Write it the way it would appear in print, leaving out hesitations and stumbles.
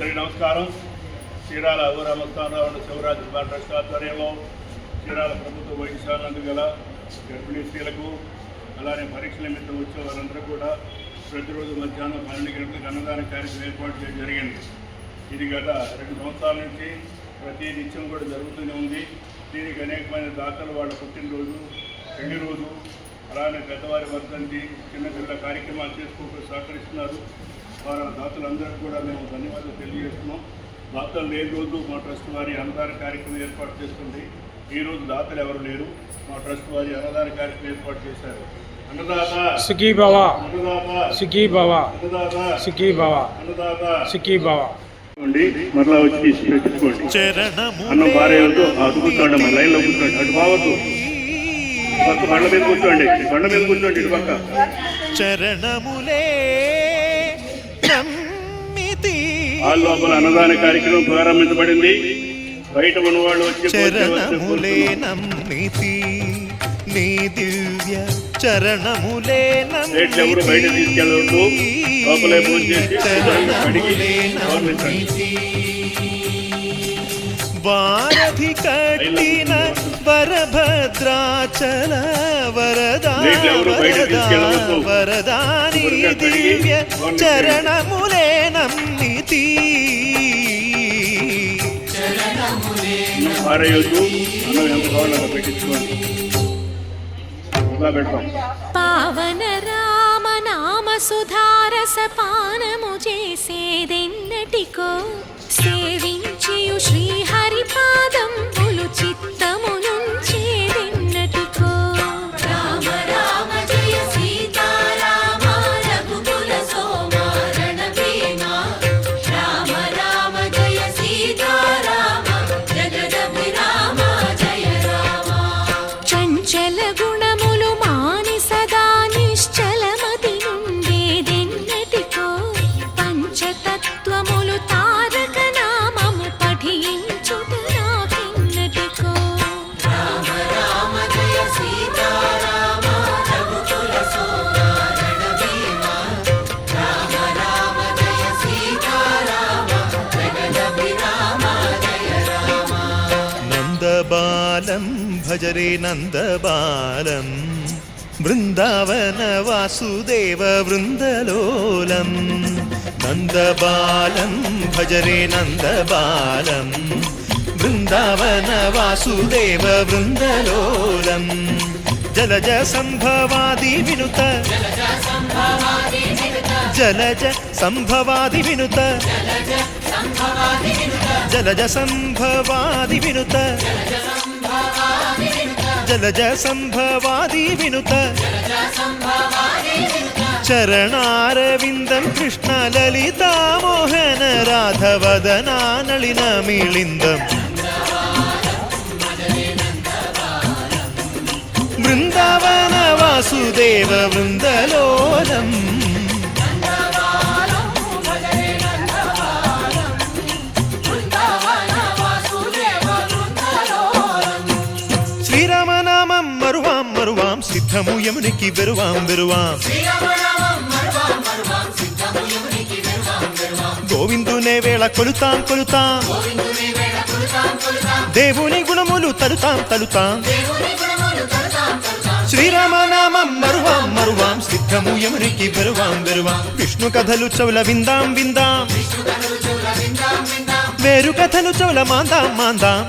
అందరికీ నమస్కారం. చీరాల ఊరామస్థానరావు శివరాజ్ కుమార్ ట్రస్ట్ ఆధ్వర్యంలో చీరాల ప్రభుత్వ వైద్యశాల గల గర్భిణీ స్త్రీలకు అలానే పరీక్షల నిమిత్తం వచ్చే వారందరూ కూడా ప్రతిరోజు మధ్యాహ్నం 12 గంటలకు అన్నదాన కార్యక్రమం ఏర్పాటు చేయడం జరిగింది. ఇది గత 2 సంవత్సరాల నుంచి ప్రతి నిత్యం కూడా జరుగుతూనే ఉంది. దీనికి అనేకమైన దాతలు వాళ్ళ పుట్టినరోజు, పెళ్లి రోజు, అలానే పెద్దవారి వర్ధంతి, చిన్నపిల్లల కార్యక్రమాలు చేసుకుంటూ సహకరిస్తున్నారు. వారి దాతలందరికీ కూడా మేము ధన్యవాదాలు తెలియజేస్తున్నాం. దాతలు లేని రోజు మా ట్రస్ట్ వారి అన్నదాన కార్యక్రమం ఏర్పాటు చేస్తుంది. ఈరోజు దాతలు ఎవరు లేరు. మా ట్రస్ట్ వారి అన్నదాన కార్యక్రమం ఏర్పాటు చేశారు. అన్నదాత సుఖీ భవ, అన్నదాత సుఖీ భవ, అన్నదాత సుఖీ భవ, అన్నదాత సుఖీ భవ. మరలా వచ్చి పెట్టుకోండి. అన్నం భార్యలతో అదుగుతాడు. మన లైన్లో కూర్చోండి. అటు బావద్దు, బండ మీద కూర్చోండి. బండ మీద కూర్చోండి. ఇటు పక్క చరణములే హాల్ లోపల అన్నదాన కార్యక్రమం ప్రారంభించబడింది. బయట ఉన్నవాళ్ళు వచ్చి చరణములే నమ్మితి నీ దివ్య చరణములే ఎవరు బయట తీసుకెళ్ళవద్దు. లోపలే భోంచేసి వారధి కట్టిన వరభద్రాచల వరదా వరదాని దివ్య చరణములే నమ్మితి పారేయొద్దు. అన్నం ఎంత కావాలో పెట్టించుకోండి. పెడతాం. పావన రామ నామ సుధారస పానము చేసేదెన్నటికో సేవించియు శ్రీహరి పాదంబులు చిత్తము నుంచేదెన్నటికో. రామ రామ జయ సీతారామ రఘుకుల సోమ రణభీమ. రామ రామ జయ సీతారామ జగదభిరామ జయ రామ. చంచల గుణములు మాని సదా నిశ్చలమతి నుండేదెన్నటికో పంచతత్వములు తారక నామము పఠించుట నాకెన్నటికో. రామ రామ జయ సీతారామ రఘుకుల సోమ రణభీమ. రామ రామ జయ సీతారామ జగదభిరామ జయ రామ. నందబాలం భజరే నందబాలం బృందావన వాసుదేవ వృందలోలం. నందబాలం భజరే నందబాలం బృందావన వాసుదేవ వృందలోలం. జలజ సంభవాది వినుత జలజ సంభవాది వినుత జలజ సంభవాది వినుత జలజ సంభవాది వినుత చరణారవిందం కృష్ణ లలితా మోహన రాధవదనా నళిన మిళిందం. బృందావన వాసుదేవ వృందలోలం. శ్రీరామనామం మరువాం మరువాం సిద్ధము యమునికి వెరువాం వెరువాం. గోవిందునే వేళ కొలుతాం కొలుతాం. దేవుని గుణములు తలుతాం తలుతాం. శ్రీరామనామం మరువాం మరువాం సిద్ధము యమునికి వెరువాం వెరువాం. విష్ణు కథలు చెవుల విందాం విందాం. మేరు కథలు చెవుల మాందాం మాందాం.